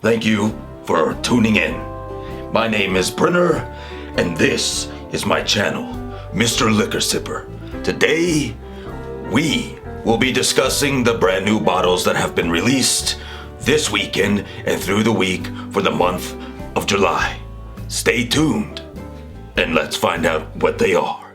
Thank you for tuning in. My name is Brenner, and this is my channel, Mr. Liquor Sipper. Today, we will be discussing the brand new bottles that have been released this weekend and through the week for the month of July. Stay tuned, and let's find out what they are.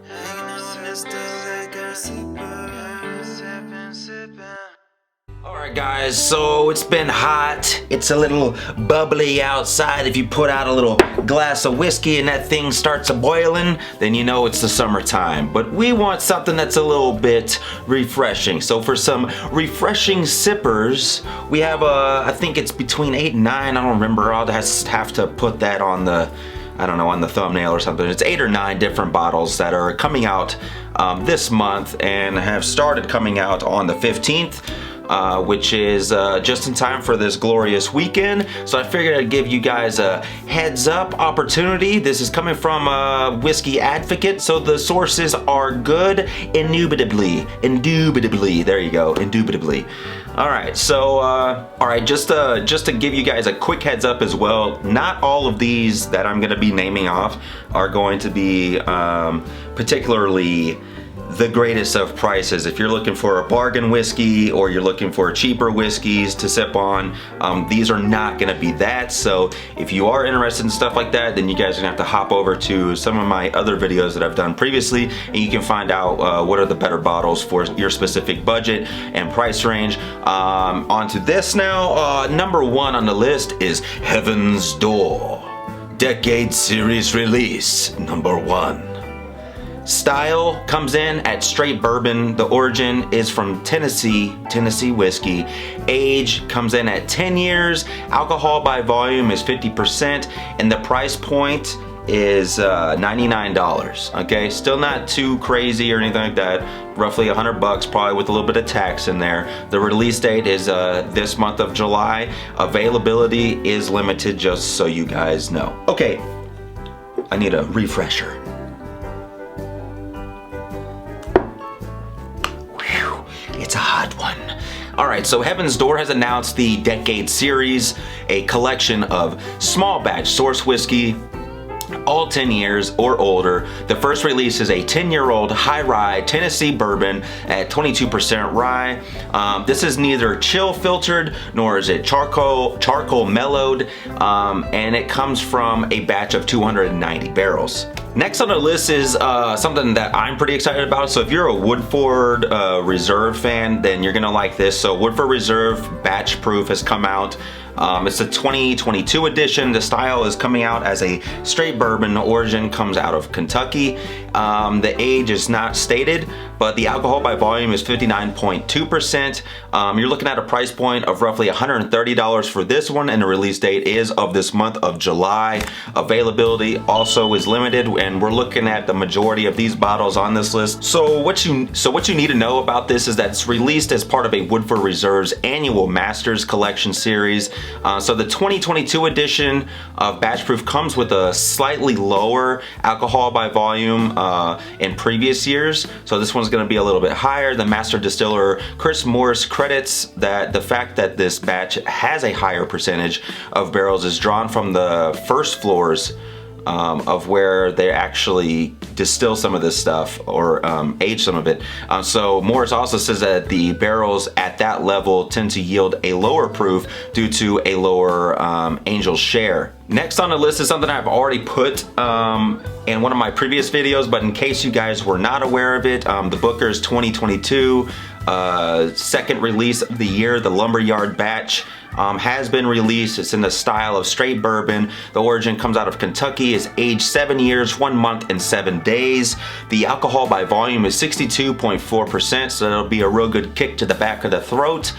Alright guys, so it's been hot. It's a little bubbly outside. If you put out a little glass of whiskey and that thing starts a-boiling, then you know it's the summertime. But we want something that's a little bit refreshing. So for some refreshing sippers, we have I think it's between 8 and 9. I don't remember. I'll just have to put that on the, I don't know, on the thumbnail or something. It's 8 or 9 different bottles that are coming out this month and have started coming out on the 15th. Which is just in time for this glorious weekend. So I figured I'd give you guys a heads up opportunity. This is coming from Whiskey Advocate, so the sources are good, indubitably. There you go, indubitably. All right, so just to give you guys a quick heads up as well, not all of these that I'm gonna be naming off are going to be particularly the greatest of prices. If you're looking for a bargain whiskey or you're looking for cheaper whiskeys to sip on, these are not gonna be that. So if you are interested in stuff like that, then you guys are gonna have to hop over to some of my other videos that I've done previously, and you can find out what are the better bottles for your specific budget and price range. On to this now. Number 1 on the list is Heaven's Door. Decade Series Release, number 1. Style comes in at straight bourbon. The origin is from Tennessee whiskey. Age comes in at 10 years. Alcohol by volume is 50%, and the price point is $99. Okay, still not too crazy or anything like that. Roughly $100, probably with a little bit of tax in there. The release date is this month of July. Availability is limited, just so you guys know. Okay, I need a refresher. It's a hot one. All right, so Heaven's Door has announced the Decade Series, a collection of small batch source whiskey, all 10 years or older. The first release is a 10-year-old high rye Tennessee bourbon at 22% rye. This is neither chill filtered nor is it charcoal mellowed, and it comes from a batch of 290 barrels. Next on the list is something that I'm pretty excited about. So if you're a Woodford Reserve fan, then you're gonna like this. So Woodford Reserve Batch Proof has come out. It's a 2022 edition. The style is coming out as a straight bourbon. The origin comes out of Kentucky. The age is not stated, but the alcohol by volume is 59.2%. You're looking at a price point of roughly $130 for this one, and the release date is of this month of July. Availability also is limited, and we're looking at the majority of these bottles on this list. So what you need to know about this is that it's released as part of a Woodford Reserve's annual Masters Collection series. So the 2022 edition of Batch Proof comes with a slightly lower alcohol by volume in previous years. So this one's going to be a little bit higher. The master distiller Chris Morris credits that the fact that this batch has a higher percentage of barrels is drawn from the first floors of where they actually distill some of this stuff or age some of it. So Morris also says that the barrels at that level tend to yield a lower proof due to a lower angel share. Next on the list is something I've already put in one of my previous videos, but in case you guys were not aware of it, the Booker's 2022 second release of the year, the Lumberyard Batch, has been released. It's in the style of straight bourbon. The origin comes out of Kentucky. It's aged 7 years, 1 month, and 7 days. The alcohol by volume is 62.4%, so that'll be a real good kick to the back of the throat.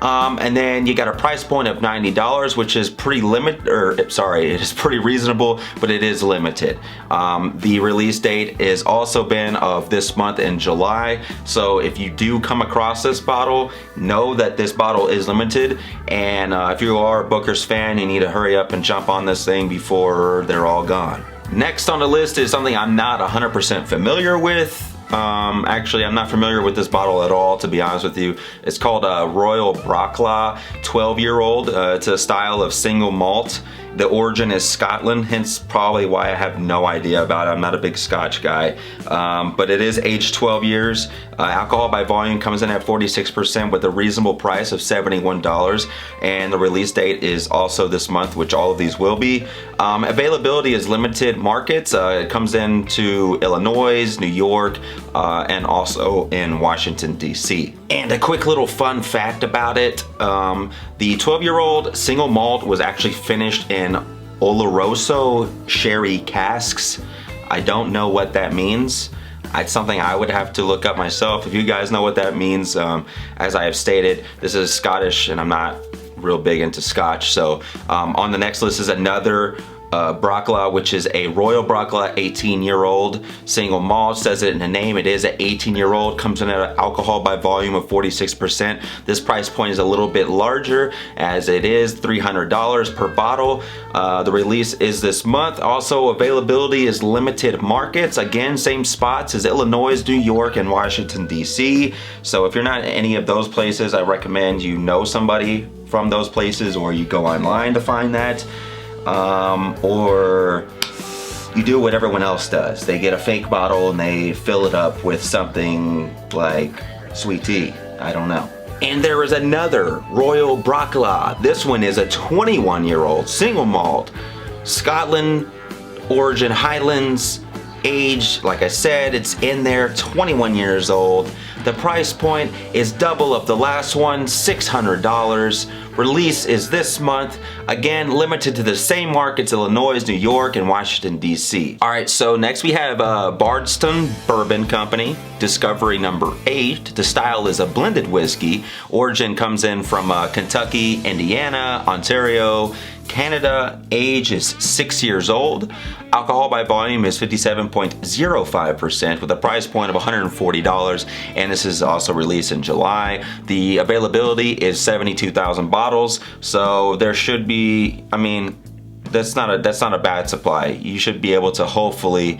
And then you got a price point of $90, which is pretty it is pretty reasonable, but it is limited. The release date is also been of this month in July. So if you do come across this bottle, know that this bottle is limited. And if you are a Booker's fan, you need to hurry up and jump on this thing before they're all gone. Next on the list is something I'm not 100% familiar with. Actually, I'm not familiar with this bottle at all, to be honest with you. It's called Royal Bracla 12-year-old. It's a style of single malt. The origin is Scotland, hence probably why I have no idea about it. I'm not a big Scotch guy, but it is aged 12 years. Alcohol by volume comes in at 46% with a reasonable price of $71, and the release date is also this month, which all of these will be. Availability is limited markets. It comes into Illinois, New York, and also in Washington, D.C. And a quick little fun fact about it, the 12-year-old single malt was actually finished in Oloroso sherry casks. I don't know what that means. It's something I would have to look up myself. If you guys know what that means, as I have stated, this is Scottish and I'm not real big into Scotch. So on the next list is another Bracla, which is a Royal Bracla 18-year-old single malt. Says it in the name, it is an 18-year-old, comes in at an alcohol by volume of 46%. This price point is a little bit larger as it is $300 per bottle. The release is this month. Also, availability is limited markets. Again, same spots as Illinois, New York, and Washington, D.C. So if you're not in any of those places, I recommend you know somebody from those places, or you go online to find that. Or you do what everyone else does. They get a fake bottle and they fill it up with something like sweet tea. I don't know. And there is another Royal Bracla. This one is a 21-year-old single malt, Scotland, origin Highlands, age, like I said, it's in there, 21 years old. The price point is double of the last one, $600. Release is this month. Again, limited to the same markets, Illinois, New York, and Washington, D.C. All right, so next we have Bardstown Bourbon Company, Discovery number 8. The style is a blended whiskey. Origin comes in from Kentucky, Indiana, Ontario, Canada. Age is 6 years old. Alcohol by volume is 57.05% with a price point of $140, and this is also released in July. The availability is 72,000 bottles, so there should be, I mean, that's not a bad supply. You should be able to hopefully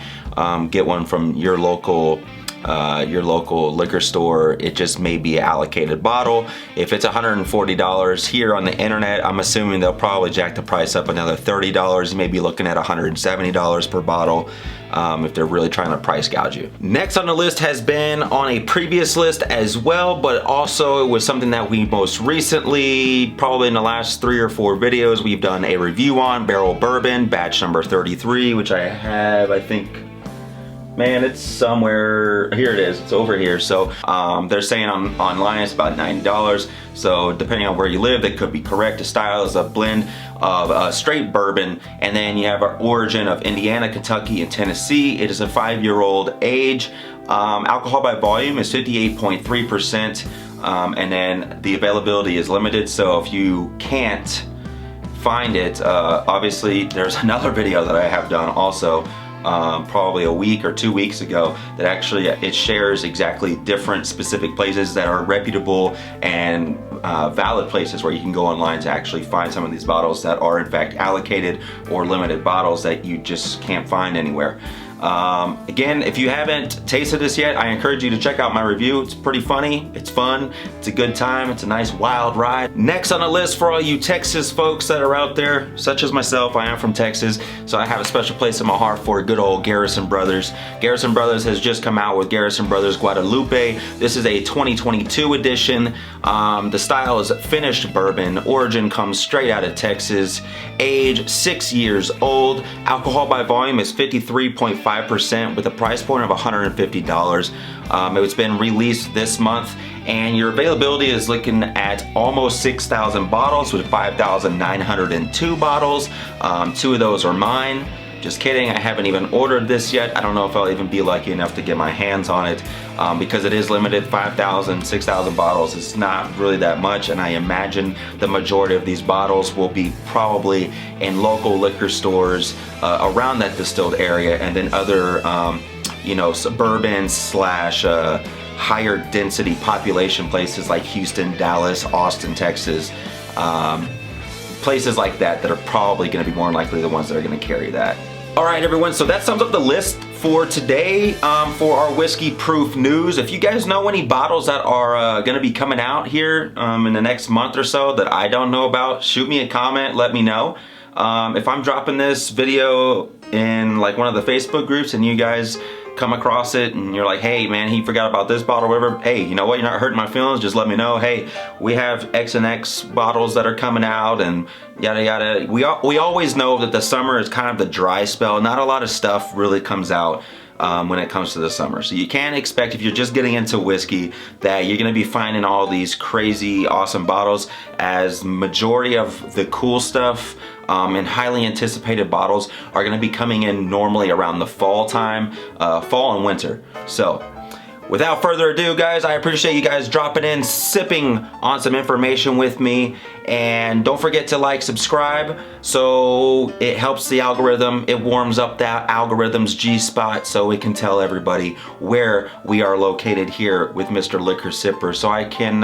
get one from your local liquor store. It just may be an allocated bottle. If it's $140 here on the internet, I'm assuming they'll probably jack the price up another $30. You may be looking at $170 per bottle if they're really trying to price gouge you. Next on the list has been on a previous list as well, but also it was something that we most recently, probably in the last 3 or 4 videos, we've done a review on. Barrel Bourbon, batch number 33, which I have, I think, man, it's somewhere, here it is, it's over here. So they're saying online it's about $90. So depending on where you live, that could be correct. The style is a blend of straight bourbon, and then you have our origin of Indiana, Kentucky, and Tennessee. It is a 5-year-old age. Alcohol by volume is 58.3%, and then the availability is limited. So if you can't find it, obviously there's another video that I have done also, probably a week or 2 weeks ago, that actually it shares exactly different specific places that are reputable and valid places where you can go online to actually find some of these bottles that are in fact allocated or limited bottles that you just can't find anywhere. Again, if you haven't tasted this yet, I encourage you to check out my review. It's pretty funny, it's fun, it's a good time, it's a nice wild ride. Next on the list for all you Texas folks that are out there, such as myself, I am from Texas, so I have a special place in my heart for good old Garrison Brothers. Garrison Brothers has just come out with Garrison Brothers Guadalupe. This is a 2022 edition. The style is finished bourbon. Origin comes straight out of Texas. Age 6 years old. Alcohol by volume is 53.5% with a price point of $150. It's been released this month, and your availability is looking at almost 6,000 bottles with 5,902 bottles. 2 of those are mine. Just kidding, I haven't even ordered this yet. I don't know if I'll even be lucky enough to get my hands on it because it is limited. 5,000, 6,000 bottles. It's not really that much, and I imagine the majority of these bottles will be probably in local liquor stores around that distilled area, and then other you know, suburban slash higher density population places like Houston, Dallas, Austin, Texas. Places like that that are probably going to be more likely the ones that are going to carry that. Alright everyone, so that sums up the list for today for our whiskey proof news. If you guys know any bottles that are gonna be coming out here in the next month or so that I don't know about, shoot me a comment, let me know. If I'm dropping this video in like one of the Facebook groups and you guys come across it and you're like, hey man, he forgot about this bottle or whatever, hey, you know what, you're not hurting my feelings, just let me know. Hey, we have X and X bottles that are coming out and yada yada. We always know that the summer is kind of the dry spell. Not a lot of stuff really comes out when it comes to the summer. So you can't expect, if you're just getting into whiskey, that you're gonna be finding all these crazy awesome bottles, as majority of the cool stuff and highly anticipated bottles are gonna be coming in normally around the fall time, fall and winter. So without further ado, guys, I appreciate you guys dropping in, sipping on some information with me, and don't forget to like, subscribe, so it helps the algorithm. It warms up that algorithm's G-spot so it can tell everybody where we are located here with Mr. Liquor Sipper, so I can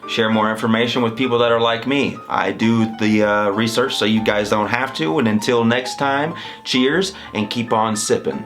share more information with people that are like me. I do the research so you guys don't have to, and until next time, cheers and keep on sipping.